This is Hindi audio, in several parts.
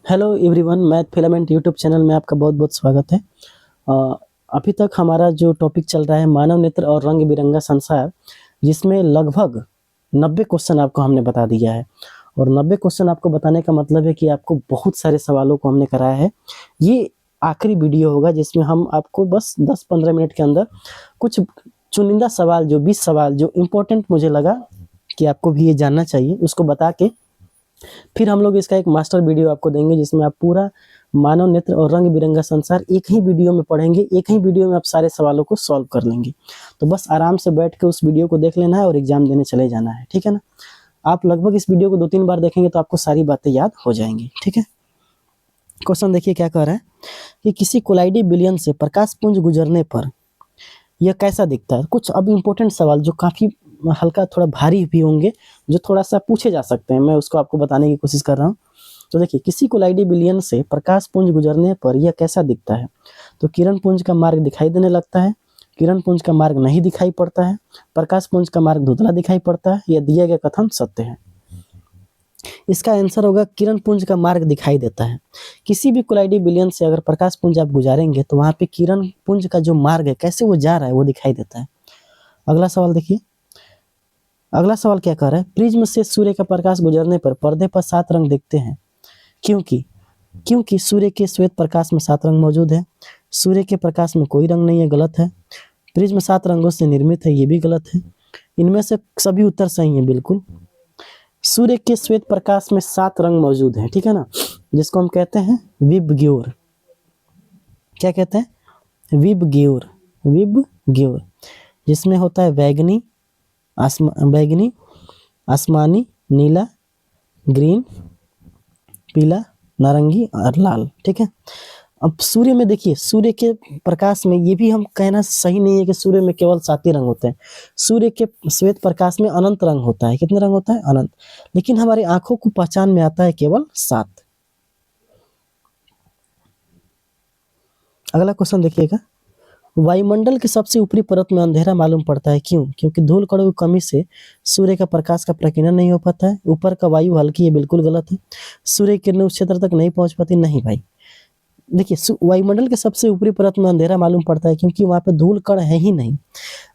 Hello everyone, math filament YouTube channel में आपका बहुत बहुत स्वागत है। अ, अभी तक हमारा जो टॉपिक चल रहा है मानव नेत्र और रंग बिरंगा संसार, जिसमें लगभग 90 क्वेश्चन आपको हमने बता दिया है। और 90 क्वेश्चन आपको बताने का मतलब है कि आपको बहुत सारे सवालों को हमने कराया है। ये आखिरी वीडियो होगा जिसमें हम आपको बस 10-15 मिनट के अंदर कुछ चुनिंदा सवाल, जो 20 सवाल जो इम्पोर्टेंट मुझे लगा कि आपको भी ये जानना चाहिए, उसको बता के फिर हम लोग इसका एक मास्टर वीडियो आपको देंगे जिसमें आप पूरा मानव नेत्र और रंग बिरंगा संसार एक ही वीडियो में पढ़ेंगे। एक ही वीडियो में आप सारे सवालों को सॉल्व कर लेंगे। तो बस आराम से बैठ के उस वीडियो को देख लेना है और एग्जाम देने चले जाना है, ठीक है ना। आप लगभग इस वीडियो को 2-3 बार देखेंगे तो आपको सारी बातें याद हो जाएंगी, ठीक है। क्वेश्चन देखिए क्या कह रहा है कि किसी कोलाइडी विलयन से प्रकाश पुंज गुजरने पर यह कैसा दिखता है। कुछ अब इम्पोर्टेंट सवाल जो काफ़ी हल्का थोड़ा भारी भी होंगे, जो थोड़ा सा पूछे जा सकते हैं, मैं उसको आपको बताने की कोशिश कर रहा हूँ। तो देखिए, किसी कोलाइडी विलयन से प्रकाश पुंज गुजरने पर यह कैसा दिखता है। तो किरण पुंज का मार्ग दिखाई देने लगता है, किरण पुंज का मार्ग नहीं दिखाई पड़ता है, प्रकाश पुंज का मार्ग धुंधला दिखाई पड़ता है। यह दिया गया कथन सत्य है। इसका आंसर होगा किरण पुंज का मार्ग दिखाई देता है। किसी भी कोलाइडी विलयन से अगर प्रकाश पुंज आप गुजारेंगे तो वहां पे किरण पुंज का जो मार्ग है, कैसे वो जा रहा है, वो दिखाई देता है। अगला सवाल देखिए, अगला सवाल क्या कह रहा है, प्रिज्म से सूर्य का प्रकाश गुजरने पर पर्दे पर 7 रंग दिखते हैं, क्योंकि क्योंकि सूर्य के श्वेत प्रकाश में 7 रंग मौजूद है। सूर्य के प्रकाश में कोई रंग नहीं है, गलत है। प्रिज्म 7 रंगों से निर्मित है, ये भी गलत है। इनमें से सभी उत्तर सही है, बिल्कुल। सूर्य के श्वेत प्रकाश में 7 रंग मौजूद हैं, ठीक है ना, जिसको हम कहते हैं विबग्योर। क्या कहते हैं? विबग्योर, विबग्योर, जिसमें होता है बैगनी, बैगनी, आसमानी, नीला, ग्रीन, पीला, नारंगी और लाल, ठीक है। अब सूर्य में देखिए, सूर्य के प्रकाश में ये भी हम कहना सही नहीं है कि सूर्य में केवल 7 ही रंग होते हैं। सूर्य के श्वेत प्रकाश में अनंत रंग होता है। कितने रंग होता है? अनंत। लेकिन हमारी आंखों को पहचान में आता है केवल 7। अगला क्वेश्चन देखिएगा, वायुमंडल की सबसे ऊपरी परत में अंधेरा मालूम पड़ता है, क्यों? क्योंकि धूल कणों की कमी से सूर्य का प्रकाश का प्रकीर्णन नहीं हो पाता है। ऊपर का वायु हल्की है, बिल्कुल गलत है। सूर्य की किरणें उस क्षेत्र तक नहीं पहुंच पाती, नहीं भाई। देखिए, वायुमंडल के सबसे ऊपरी परत में अंधेरा मालूम पड़ता है क्योंकि वहां पे धूल कण है ही नहीं।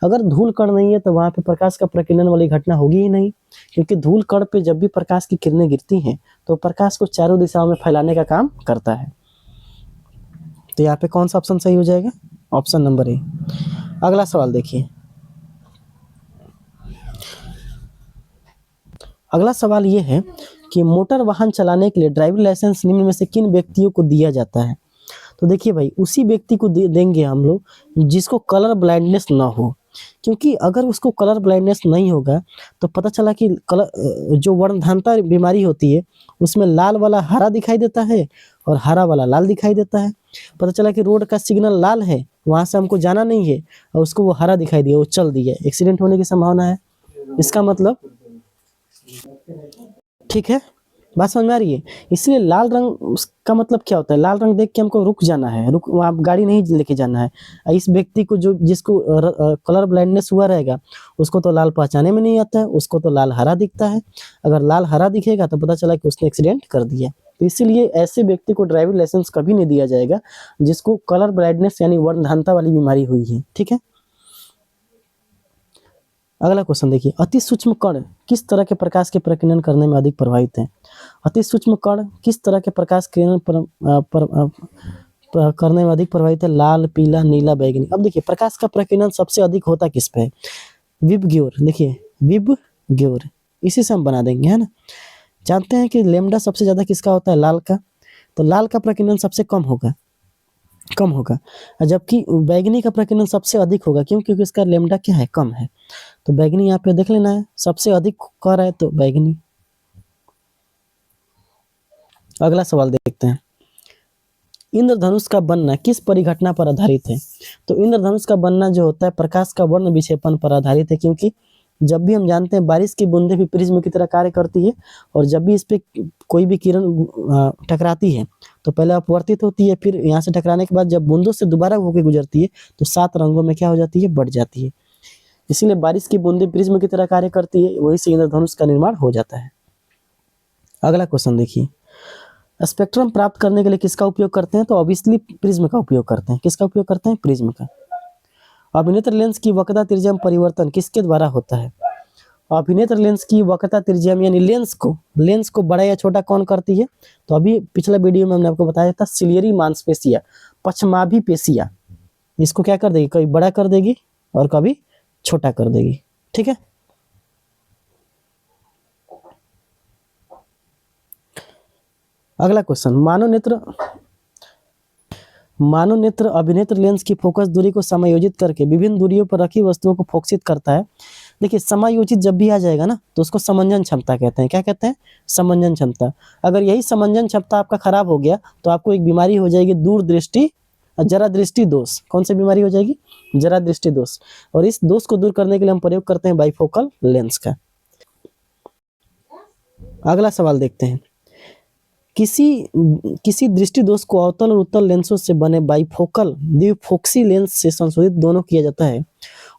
अगर धूल कण नहीं है तो वहां पे प्रकाश का प्रकीर्णन वाली घटना होगी ही नहीं, क्योंकि धूल कण पे जब भी प्रकाश की किरणें गिरती हैं तो प्रकाश को चारों दिशाओं में फैलाने का काम करता है। तो यहाँ पे कौन सा ऑप्शन सही हो जाएगा? Option number A. अगला सवाल देखिए, अगला सवाल ये है कि मोटर वाहन चलाने के लिए ड्राइविंग लाइसेंस निम्न में से किन व्यक्तियों को दिया जाता है। तो देखिए भाई, उसी व्यक्ति को देंगे हम लोग जिसको कलर ब्लाइंडनेस ना हो, क्योंकि अगर उसको कलर ब्लाइंडनेस नहीं होगा तो पता चला कि कलर जो वर्णधानता बीमारी होती है उसमें लाल वाला हरा दिखाई देता है और हरा वाला लाल दिखाई देता है। पता चला कि रोड का सिग्नल लाल है, वहां से हमको जाना नहीं है और उसको वो हरा दिखाई दिया, वो चल दिया, एक्सीडेंट होने की संभावना है। इसका मतलब, ठीक है, बात समझ में आ रही है। इसलिए लाल रंग, उसका मतलब क्या होता है, लाल रंग देख के हमको रुक जाना है, रुक, वहाँ गाड़ी नहीं लेके जाना है। इस व्यक्ति को जो जिसको कलर ब्लाइंडनेस हुआ रहेगा उसको तो लाल पहचाने में नहीं आता है, उसको तो लाल हरा दिखता है। अगर लाल हरा दिखेगा तो पता चला कि उसने एक्सीडेंट कर दिया। तो इसीलिए ऐसे व्यक्ति को ड्राइविंग लाइसेंस कभी नहीं दिया जाएगा जिसको कलर ब्लाइंडनेस यानी वर्णधानता वाली बीमारी हुई है, ठीक है। अगला क्वेश्चन देखिए, अति सूक्ष्म कण किस तरह के प्रकाश के प्रकीर्णन करने में अधिक प्रभावित है। अति सूक्ष्म कण किस तरह के प्रकाश किरण करने में अधिक प्रभावित है? लाल, पीला, नीला, बैगनी। अब देखिए, प्रकाश का प्रकीर्णन सबसे अधिक होता किस पे है? विबग्योर। देखिए, विबग्योर, इसी से हम बना देंगे, है ना। जानते हैं कि लेमडा सबसे ज्यादा किसका होता है? लाल का। तो लाल का प्रकीर्णन सबसे कम होगा, कम होगा, जबकि बैगनी का प्रकीर्णन सबसे अधिक होगा। क्यों? क्योंकि इसका लेमडा क्या है? कम है। तो बैगनी यहाँ पे देख लेना है, सबसे अधिक कह रहा है तो बैगनी। अगला सवाल देखते हैं, इंद्रधनुष का बनना किस परिघटना पर आधारित है। तो इंद्रधनुष का बनना जो होता है प्रकाश का वर्ण विक्षेपण पर आधारित है, क्योंकि जब भी हम जानते हैं बारिश की बूंदें भी प्रिज्म की तरह कार्य करती है, और जब भी इस पे कोई भी किरण टकराती है तो पहले अपवर्तित होती है, फिर यहाँ से टकराने के बाद जब बूंदों से दोबारा होकर गुजरती है तो 7 रंगों में क्या हो जाती है? बढ़ जाती है। इसीलिए बारिश की बूंदें प्रिज्म की तरह कार्य करती है, वही से इंद्रधनुष का निर्माण हो जाता है। अगला क्वेश्चन देखिए, स्पेक्ट्रम प्राप्त करने के लिए किसका उपयोग करते हैं? तो ऑब्वियसली प्रिज्म का उपयोग करते हैं। किसका उपयोग करते हैं? प्रिज्म का। अभिनेत्र लेंस की वक्रता त्रिज्या में परिवर्तन किसके द्वारा होता है? अभिनेत्र लेंस की वक्रता त्रिज्या में यानी लेंस को बड़ा या छोटा कौन करती है? तो अभी पिछला वीडियो में हमने आपको बताया था सिलियरी मांसपेशियां, पश्चमाभि पेशियां, इसको क्या कर देगी? कभी बड़ा कर देगी और कभी छोटा कर देगी। ठीक है। अगला क्वेश्चन, मानव नेत्र अभिनेत्र लेंस की फोकस दूरी को समायोजित करके विभिन्न दूरियों पर रखी वस्तुओं को फोकसित करता है। देखिए, समायोजित जब भी आ जाएगा ना तो उसको समंजन क्षमता कहते हैं। क्या कहते हैं? समंजन क्षमता। अगर यही समंजन क्षमता आपका खराब हो गया तो आपको एक बीमारी हो जाएगी दूरदृष्टि, जरा दृष्टि दोष। कौन सी बीमारी हो जाएगी? जरा दृष्टि दोष। और इस दोष को दूर करने के लिए हम प्रयोग करते हैं बाइफोकल लेंस का। अगला सवाल देखते हैं, किसी दृष्टि दोष को अवतल और उत्तल लेंसों से बने बाइफोकल द्विफोक्सी लेंस से संशोधित दोनों किया जाता है,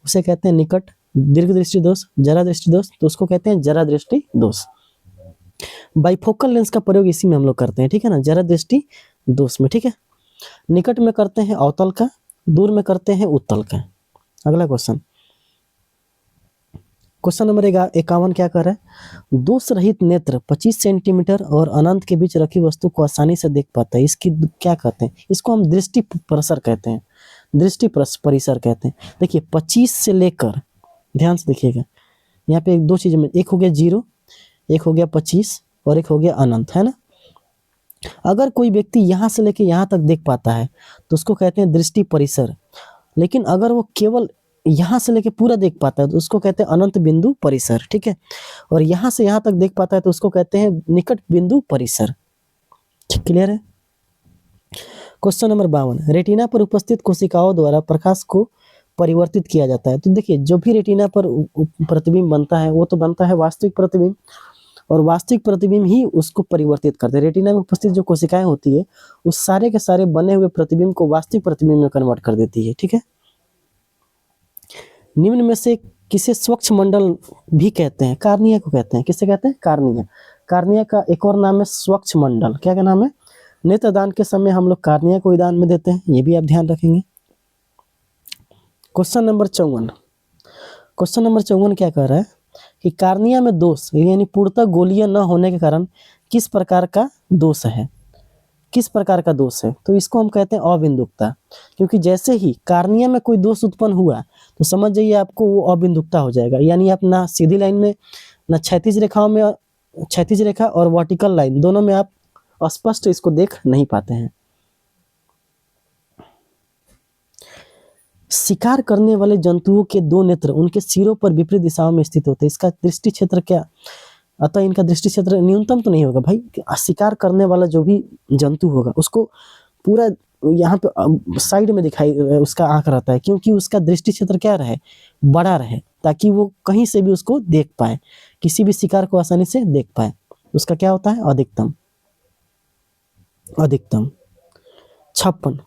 उसे कहते हैं निकट दीर्घ दृष्टि दोष, जरा दृष्टि दोष। तो उसको कहते हैं जरा दृष्टि दोष। बाइफोकल लेंस का प्रयोग इसी में हम लोग करते हैं। ठीक है ना, जरा दृष्टि दोष में। ठीक है, निकट में करते हैं अवतल का, दूर में करते हैं उत्तल का। अगला क्वेश्चन नंबर 51 क्या कर रहा है? दोष रहित नेत्र 25 सेंटीमीटर और अनंत के बीच रखी वस्तु को आसानी से देख पाता है। इसकी क्या कहते हैं? इसको हम दृष्टि परिसर कहते हैं। दृष्टि परिसर कहते हैं। देखिए, 25 से लेकर, ध्यान से देखिएगा, यहाँ पे दो चीजें में, एक हो गया 0, एक हो गया 25 और एक हो गया अनंत, है ना। अगर कोई व्यक्ति यहाँ से लेकर यहाँ तक देख पाता है तो उसको कहते हैं दृष्टि परिसर। लेकिन अगर वो केवल यहाँ से लेके पूरा देख पाता है तो उसको कहते हैं अनंत बिंदु परिसर। ठीक है, और यहाँ से यहाँ तक देख पाता है तो उसको कहते हैं निकट बिंदु परिसर। ठीक, क्लियर है। क्वेश्चन नंबर 52, रेटिना पर उपस्थित कोशिकाओं द्वारा प्रकाश को परिवर्तित किया जाता है। तो देखिए, जो भी रेटिना पर प्रतिबिंब बनता है वो तो बनता है वास्तविक प्रतिबिंब, और वास्तविक प्रतिबिंब ही उसको परिवर्तित करते हैं। रेटिना में उपस्थित जो कोशिकाएं होती है उस सारे के सारे बने हुए प्रतिबिंब को वास्तविक प्रतिबिंब में कन्वर्ट कर देती है। ठीक है, निम्न में से किसे स्वच्छ मंडल भी कहते हैं? कार्निया को कहते हैं। किसे कहते हैं? कार्निया। कार्निया का एक और नाम है स्वच्छ मंडल। क्या का नाम है? नेत्रदान के समय हम लोग कार्निया को दान में देते हैं, ये भी आप ध्यान रखेंगे। क्वेश्चन नंबर 54 क्या कह रहा है कि कार्निया में दोष यानी पूर्णतः गोलीय न होने के कारण किस प्रकार का दोष है? किस प्रकार का दोष है? तो इसको हम कहते हैं अबिंदुकता। क्योंकि जैसे ही कार्निया में कोई दोष उत्पन्न हुआ तो समझ जाइए आपको वो अबिंदुकता हो जाएगा। यानी आप ना सीधी लाइन में, ना क्षैतिज रेखाओं में, क्षैतिज रेखा और वर्टिकल लाइन दोनों में आप स्पष्ट इसको देख नहीं पाते हैं। शिकार करने वाले जंतुओं के दो नेत्र उनके सिरों पर विपरीत दिशाओं में स्थित होते हैं। इसका दृष्टि क्षेत्र क्या? अतः इनका दृष्टि क्षेत्र न्यूनतम तो नहीं होगा भाई। शिकार करने वाला जो भी जंतु होगा उसको पूरा यहाँ पे साइड में दिखाई उसका आंख रहता है, क्योंकि उसका दृष्टि क्षेत्र क्या रहे? बड़ा रहे, ताकि वो कहीं से भी उसको देख पाए, किसी भी शिकार को आसानी से देख पाए। उसका क्या होता है? अधिकतम। 56,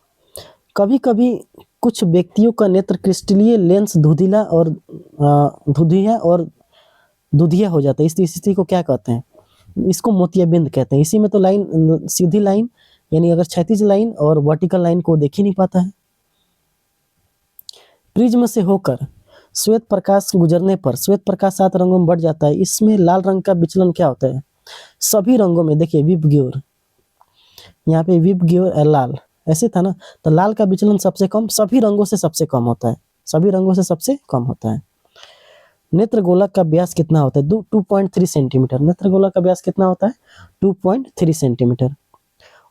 कभी कभी कुछ व्यक्तियों का नेत्र क्रिस्टलीय लेंस धुंधला और दुधिया हो जाता है। इस स्थिति को क्या कहते हैं? इसको मोतियाबिंद कहते हैं। इसी में तो लाइन, सीधी लाइन यानी अगर क्षैतिज लाइन और वर्टिकल लाइन को देख ही नहीं पाता है। प्रिज्म से होकर श्वेत प्रकाश गुजरने पर श्वेत प्रकाश 7 रंगों में बढ़ जाता है। इसमें लाल रंग का विचलन क्या होता है? सभी रंगों में देखिए विबग्योर, यहाँ पे विबग्योर लाल ऐसे था ना, तो लाल का विचलन सबसे कम, सभी रंगों से सबसे कम होता है। सभी रंगों से सबसे कम होता है। नेत्र गोलक का व्यास कितना होता है? 2.3 सेंटीमीटर। नेत्र गोलक का व्यास कितना होता है? 2.3 सेंटीमीटर।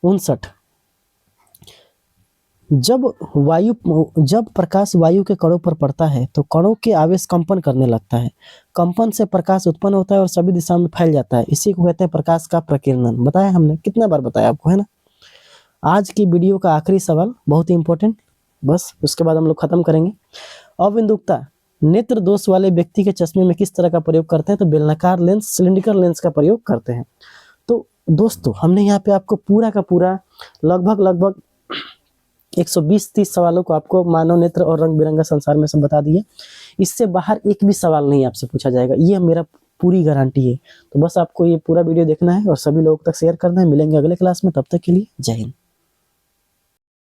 59, जब प्रकाश वायु के कणों पर पड़ता है तो कणों के आवेश कंपन करने लगता है। कंपन से प्रकाश उत्पन्न होता है और सभी दिशाओं में फैल जाता है। इसी को कहते हैं प्रकाश का प्रकीर्णन। बताया हमने, कितना बार बताया आपको, है ना। आज की वीडियो का आखिरी सवाल बहुत ही इंपॉर्टेंट, बस उसके बाद हम लोग खत्म करेंगे। अबिंदुकता नेत्र दोष वाले व्यक्ति के चश्मे में किस तरह का प्रयोग करते हैं? तो बेलनाकार लेंस, सिलिंड्रिकल लेंस का प्रयोग करते हैं। तो दोस्तों, हमने यहाँ पे आपको पूरा का पूरा लगभग 120-30 सवालों को आपको मानव नेत्र और रंग बिरंगा संसार में सब बता दिए। इससे बाहर एक भी सवाल नहीं आपसे पूछा जाएगा। ये मेरा पूरी गारंटी है। तो बस आपको ये पूरा वीडियो देखना है और सभी लोगों तक शेयर करना है। मिलेंगे अगले क्लास में, तब तक के लिए जय हिंद।